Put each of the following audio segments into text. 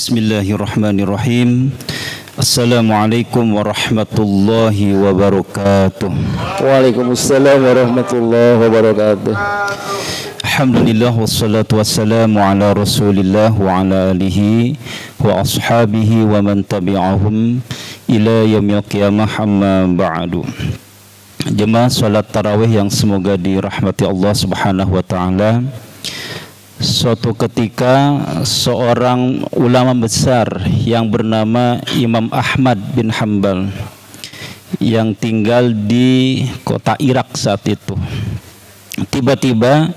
Bismillahirrahmanirrahim. Assalamualaikum warahmatullahi wabarakatuh. Waalaikumsalam warahmatullahi wabarakatuh. Alhamdulillah wassalatu wassalamu ala Rasulillah wa ala alihi wa ashabihi wa man tabi'ahum ila yaumil qiyamah, amma ba'du. Jemaah salat tarawih yang semoga dirahmati Allah Subhanahu wa taala. Suatu ketika seorang ulama besar yang bernama Imam Ahmad bin Hanbal yang tinggal di kota Irak saat itu, tiba-tiba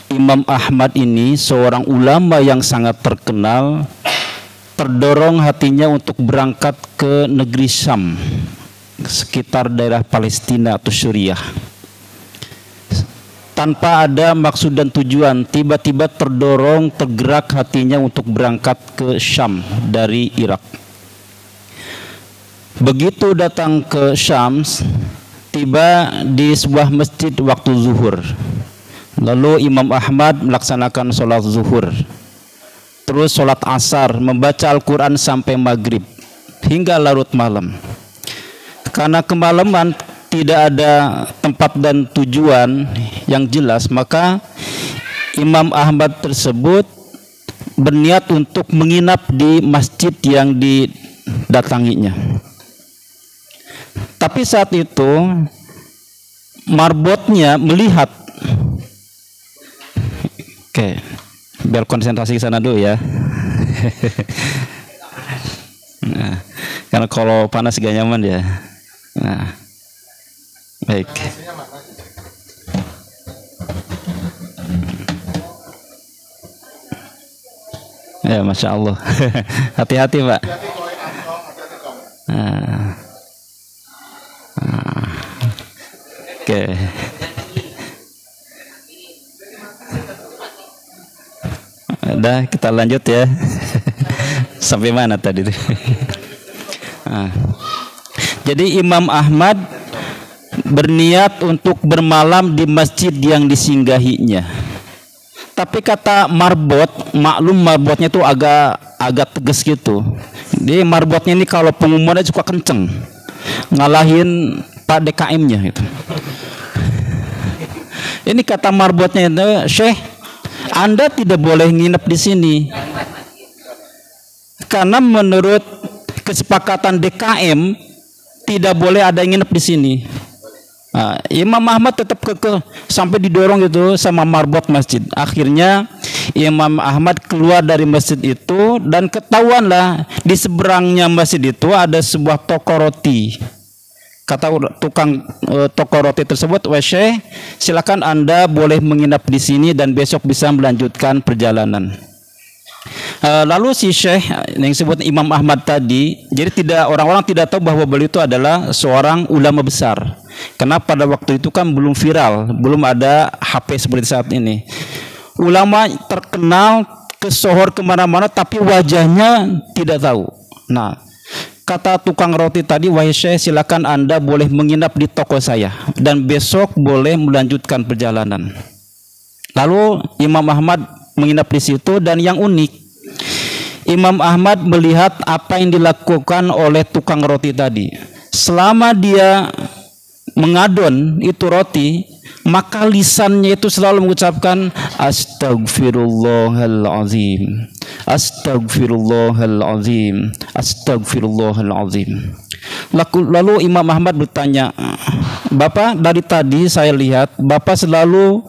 Imam Ahmad ini seorang ulama yang sangat terkenal, terdorong hatinya untuk berangkat ke negeri Syam, sekitar daerah Palestina atau Suriah. Tanpa ada maksud dan tujuan, tiba-tiba terdorong, tergerak hatinya untuk berangkat ke Syam dari Irak. Begitu datang ke Syam, tiba di sebuah masjid waktu zuhur. Lalu Imam Ahmad melaksanakan sholat zuhur, terus sholat asar, membaca Al-Quran sampai maghrib hingga larut malam. Karena kemalaman tidak ada tempat dan tujuan yang jelas, maka Imam Ahmad tersebut berniat untuk menginap di masjid yang didatanginya. Tapi saat itu marbotnya melihat, oke, biar konsentrasi ke sana dulu ya. Nah, karena kalau panas gak nyaman ya. Nah, baik. Ya, Masya Allah. Hati-hati, Pak. Oke. Udah, kita lanjut ya. Sampai mana tadi? Jadi Imam Ahmad berniat untuk bermalam di masjid yang disinggahinya. Tapi kata marbot, maklum marbotnya itu agak tegas gitu. Dia marbotnya ini kalau pengumumannya suka kenceng, ngalahin Pak DKM-nya gitu. Ini kata marbotnya itu, Syekh, Anda tidak boleh nginep di sini. Karena menurut kesepakatan DKM tidak boleh ada yang nginep di sini. Nah, Imam Ahmad tetap kekeh sampai didorong gitu sama marbot masjid. Akhirnya Imam Ahmad keluar dari masjid itu dan ketahuanlah di seberangnya masjid itu ada sebuah toko roti. Kata tukang toko roti tersebut, "Wah Syekh, silakan Anda boleh menginap di sini dan besok bisa melanjutkan perjalanan." Lalu si Syekh yang disebut Imam Ahmad tadi, jadi orang-orang tidak tahu bahwa beliau itu adalah seorang ulama besar. Karena pada waktu itu kan belum viral, belum ada HP seperti saat ini. Ulama terkenal, kesohor kemana-mana, tapi wajahnya tidak tahu. Nah, kata tukang roti tadi, "Wahai Syekh, silakan Anda boleh menginap di toko saya dan besok boleh melanjutkan perjalanan." Lalu Imam Ahmad menginap di situ, dan yang unik, Imam Ahmad melihat apa yang dilakukan oleh tukang roti tadi. Selama dia mengadon itu roti, maka lisannya itu selalu mengucapkan Astagfirullahalazim, Astagfirullahalazim, Astagfirullahalazim. Lalu Imam Ahmad bertanya, "Bapak, dari tadi saya lihat Bapak selalu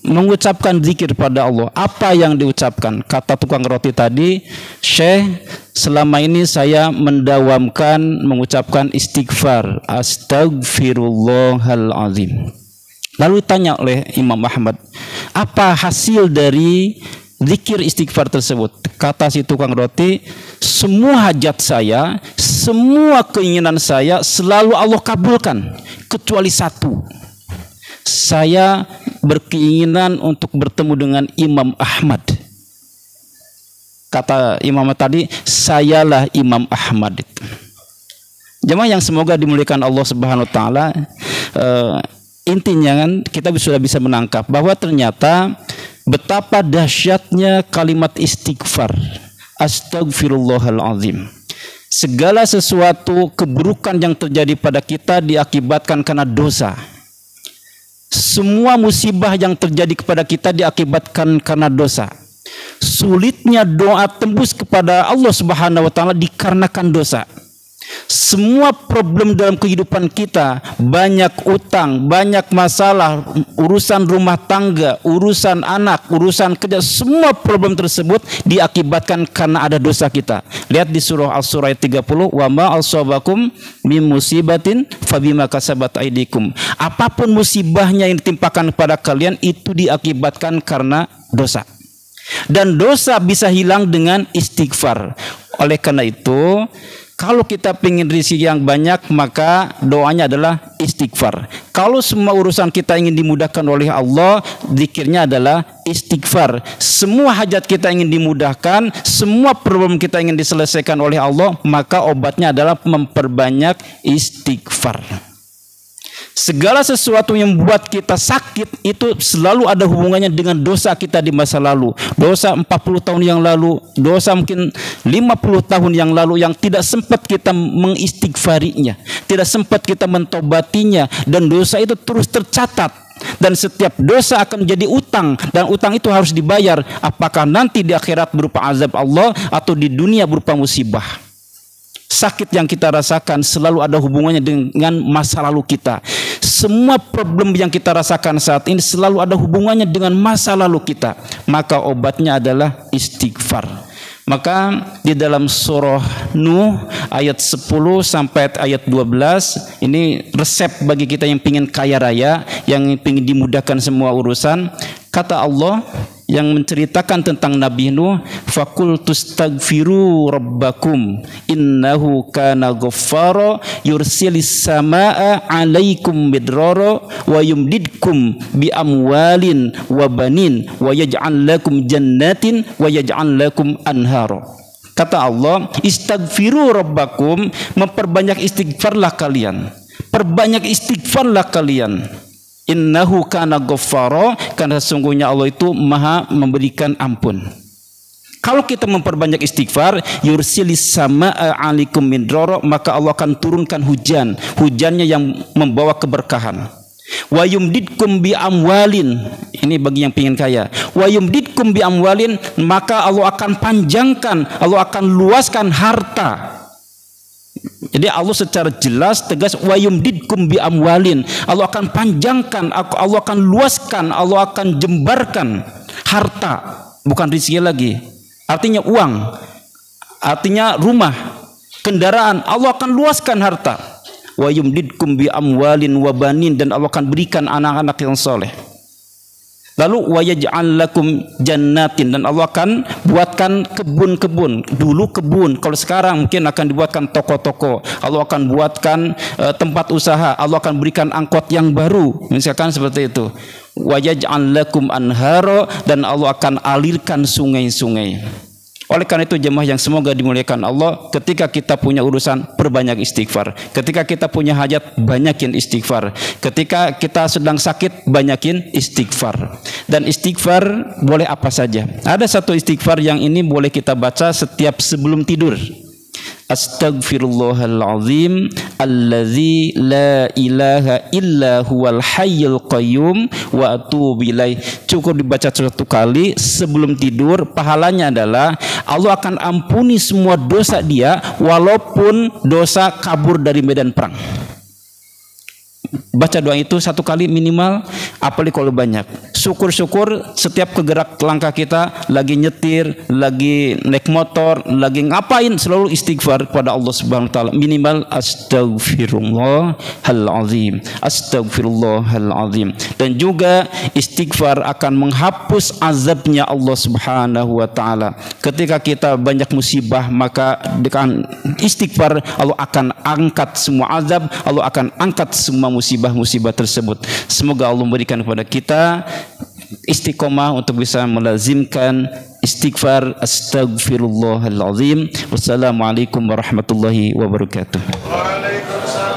mengucapkan zikir pada Allah. Apa yang diucapkan?" Kata tukang roti tadi, "Syekh, selama ini saya mendawamkan mengucapkan istighfar, Astagfirullahalazim." Lalu ditanya oleh Imam Ahmad, "Apa hasil dari zikir istighfar tersebut?" Kata si tukang roti, "Semua hajat saya, semua keinginan saya selalu Allah kabulkan, kecuali satu. Saya berkeinginan untuk bertemu dengan Imam Ahmad." Kata Imam tadi, "Sayalah Imam Ahmad." Jemaah yang semoga dimuliakan Allah Subhanahu wa taala, intinya kan kita sudah bisa menangkap bahwa ternyata betapa dahsyatnya kalimat istighfar. Astaghfirullahalazim. Segala sesuatu keburukan yang terjadi pada kita diakibatkan karena dosa. Semua musibah yang terjadi kepada kita diakibatkan karena dosa. Sulitnya doa tembus kepada Allah Subhanahu wa taala dikarenakan dosa. Semua problem dalam kehidupan kita, banyak utang, banyak masalah, urusan rumah tangga, urusan anak, urusan kerja, semua problem tersebut diakibatkan karena ada dosa kita. Lihat di surah Al-Surah 30, wa ma asabakum min musibatin fabima kasabat aydikum. Apapun musibahnya yang ditimpakan kepada kalian itu diakibatkan karena dosa. Dan dosa bisa hilang dengan istighfar. Oleh karena itu, kalau kita ingin rezeki yang banyak, maka doanya adalah istighfar. Kalau semua urusan kita ingin dimudahkan oleh Allah, zikirnya adalah istighfar. Semua hajat kita ingin dimudahkan, semua problem kita ingin diselesaikan oleh Allah, maka obatnya adalah memperbanyak istighfar. Segala sesuatu yang membuat kita sakit itu selalu ada hubungannya dengan dosa kita di masa lalu. Dosa 40 tahun yang lalu, dosa mungkin 50 tahun yang lalu yang tidak sempat kita mengistighfarinya, tidak sempat kita mentobatinya, dan dosa itu terus tercatat. Dan setiap dosa akan menjadi utang, dan utang itu harus dibayar, apakah nanti di akhirat berupa azab Allah atau di dunia berupa musibah. Sakit yang kita rasakan selalu ada hubungannya dengan masa lalu kita. Semua problem yang kita rasakan saat ini selalu ada hubungannya dengan masa lalu kita. Maka obatnya adalah istighfar. Maka di dalam surah Nuh ayat 10 sampai ayat 12, ini resep bagi kita yang ingin kaya raya, yang ingin dimudahkan semua urusan. Kata Allah yang menceritakan tentang Nabi Nuh, faqultu astaghfiru rabbakum innahu kana ghaffara yursilis samaa 'alaikum midrara wa yumdidkum bi amwalin wa banin wa yaj'al lakum jannatin wa yaj'al lakum anhara. Kata Allah, istaghfiru rabbakum, memperbanyak istighfarlah kalian. Perbanyak istighfarlah kalian. Innahu kana ghaffara, karena sesungguhnya Allah itu maha memberikan ampun. Kalau kita memperbanyak istighfar, yursilis samaa 'alaikum midrara, maka Allah akan turunkan hujan, hujannya yang membawa keberkahan. Wa yumdidkum bi amwalin, ini bagi yang ingin kaya. Wa yumdidkum bi amwalin, maka Allah akan panjangkan, Allah akan luaskan harta. Jadi Allah secara jelas tegas, wa yumdidkum bi amwalin, Allah akan panjangkan, Allah akan luaskan, Allah akan jembarkan harta, bukan rezeki lagi. Artinya uang, artinya rumah, kendaraan, Allah akan luaskan harta. Wa yumdidkum bi amwalin wa banin, dan Allah akan berikan anak-anak yang soleh. Lalu wa yaj'al lakum jannatin, dan Allah akan buatkan kebun-kebun. Dulu kebun, kalau sekarang mungkin akan dibuatkan toko-toko. Allah akan buatkan tempat usaha. Allah akan berikan angkot yang baru, misalkan seperti itu. Wa yaj'al lakum anhara, dan Allah akan alirkan sungai-sungai. Oleh karena itu jemaah yang semoga dimuliakan Allah, ketika kita punya urusan, perbanyak istighfar. Ketika kita punya hajat, banyakin istighfar. Ketika kita sedang sakit, banyakin istighfar. Dan istighfar boleh apa saja. Ada satu istighfar yang ini boleh kita baca setiap sebelum tidur. Astaghfirullahalazim allazi la ilaha illa huwal hayyul qayyum wa atubu ilaih. Cukup dibaca satu kali sebelum tidur. Pahalanya adalah Allah akan ampuni semua dosa dia, walaupun dosa kabur dari medan perang. Baca doa itu satu kali minimal, apalagi kalau banyak. Syukur-syukur setiap kegerak langkah kita, lagi nyetir, lagi naik motor, lagi ngapain, selalu istighfar kepada Allah Subhanahu wa taala. Minimal astaghfirullahalazim, astaghfirullahalazim. Dan juga istighfar akan menghapus azabnya Allah Subhanahu wa taala. Ketika kita banyak musibah, maka dengan istighfar Allah akan angkat semua azab, Allah akan angkat semua musibah-musibah tersebut. Semoga Allah memberikan kepada kita istiqomah untuk bisa melazimkan istighfar. Astaghfirullahalazim. Wassalamualaikum warahmatullahi wabarakatuh. Waalaikumsalam.